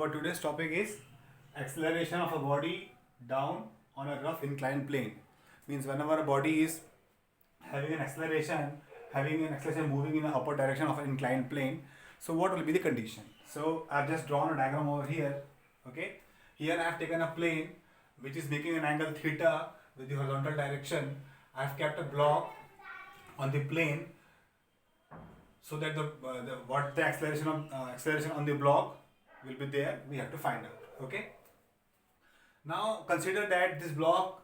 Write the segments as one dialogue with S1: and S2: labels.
S1: our today's topic is acceleration of a body down on a rough inclined plane. Means whenever a body is having an acceleration moving in the upper direction of an inclined plane, so what will be the condition? So I've just drawn a diagram over here. Okay, here I have taken a plane which is making an angle theta with the horizontal direction. I have kept a block on the plane so that what the acceleration on the block will be there, we have to find out. Okay, now consider that this block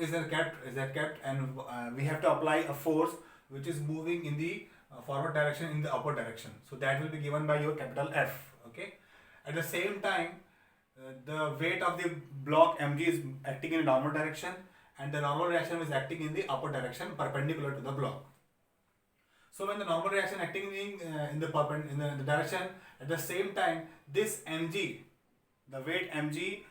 S1: is kept and we have to apply a force which is moving in the forward direction in the upper direction, so that will be given by your capital F. Okay, at the same time the weight of the block mg is acting in a normal direction and the normal reaction is acting in the upper direction perpendicular to the block. So when the normal reaction acting in the direction, at the same time this mg, the weight mg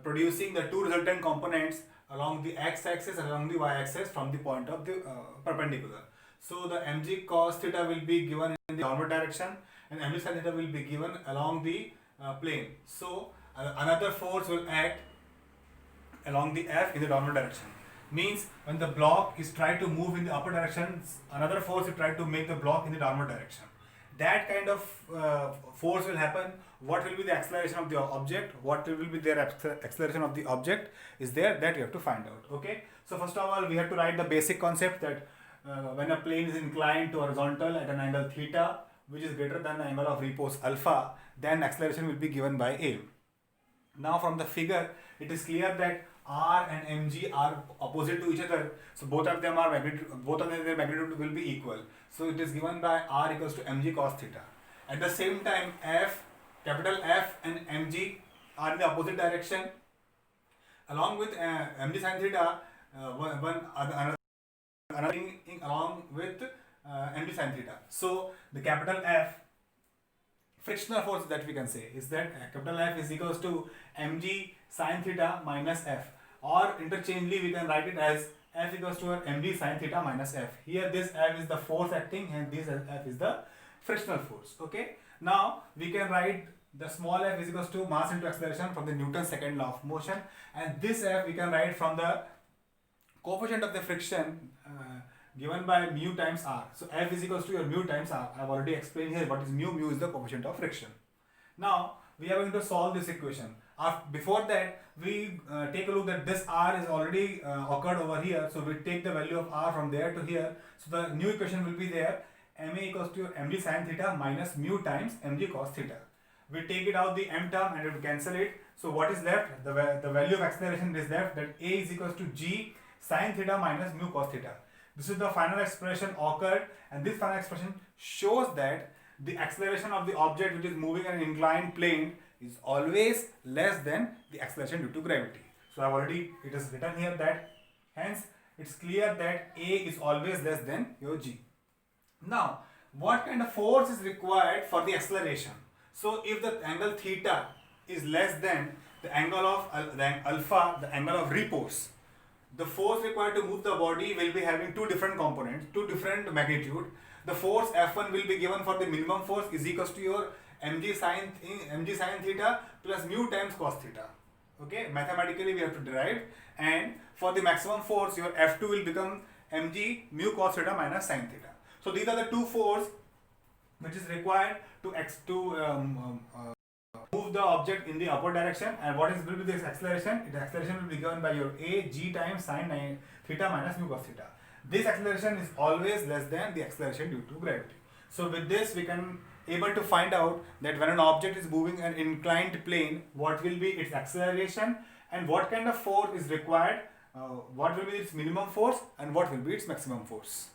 S1: producing the two resultant components along the x-axis and along the y-axis from the point of the perpendicular. So the mg cos theta will be given in the normal direction and mg sin theta will be given along the plane. So another force will act along the F in the normal direction. Means when the block is trying to move in the upper direction, another force will try to make the block in the normal direction. That kind of force will happen. What will be the acceleration of the object? What will be their acceleration of the object is there, that you have to find out. Okay. So first of all, we have to write the basic concept that when a plane is inclined to horizontal at an angle theta, which is greater than the angle of repose alpha, then acceleration will be given by A. Now from the figure, it is clear that R and mg are opposite to each other, so both of their magnitude will be equal. So it is given by R equals to mg cos theta. At the same time, capital F and mg are in the opposite direction. Along with mg sin theta, another thing along with mg sin theta. So the capital F frictional force that we can say is that capital F is equals to mg sin theta minus F, or interchangeably we can write it as F equals to mg sin theta minus F. Here this F is the force acting and this F is the frictional force. Okay, now we can write the small f is equals to mass into acceleration from the Newton's second law of motion, and this F we can write from the coefficient of the friction given by mu times r. So F is equals to your mu times r. I have already explained here what is mu. Mu is the coefficient of friction. Now we are going to solve this equation. Before that, we take a look that this r is already occurred over here. So we take the value of r from there to here. So the new equation will be there. Ma equals to mg sin theta minus mu times mg cos theta. We take it out the m term and we cancel it. So what is left? The value of acceleration is left, that a is equals to g sin theta minus mu cos theta. This is the final expression occurred, and this final expression shows that the acceleration of the object which is moving in an inclined plane is always less than the acceleration due to gravity. So it is written here that hence it's clear that A is always less than your G. Now what kind of force is required for the acceleration? So if the angle theta is less than the angle of alpha, the angle of repose, the force required to move the body will be having two different components, two different magnitude. The force F1 will be given for the minimum force is equals to your mg sin theta plus mu times cos theta. Okay, mathematically we have to derive, and for the maximum force your F2 will become mg mu cos theta minus sin theta. So these are the two forces which is required to move the object in the upper direction. And what will be this acceleration? The acceleration will be given by your a g times sin theta minus mu cos theta. This acceleration is always less than the acceleration due to gravity. So with this we can able to find out that when an object is moving an inclined plane, what will be its acceleration and what kind of force is required, what will be its minimum force and what will be its maximum force.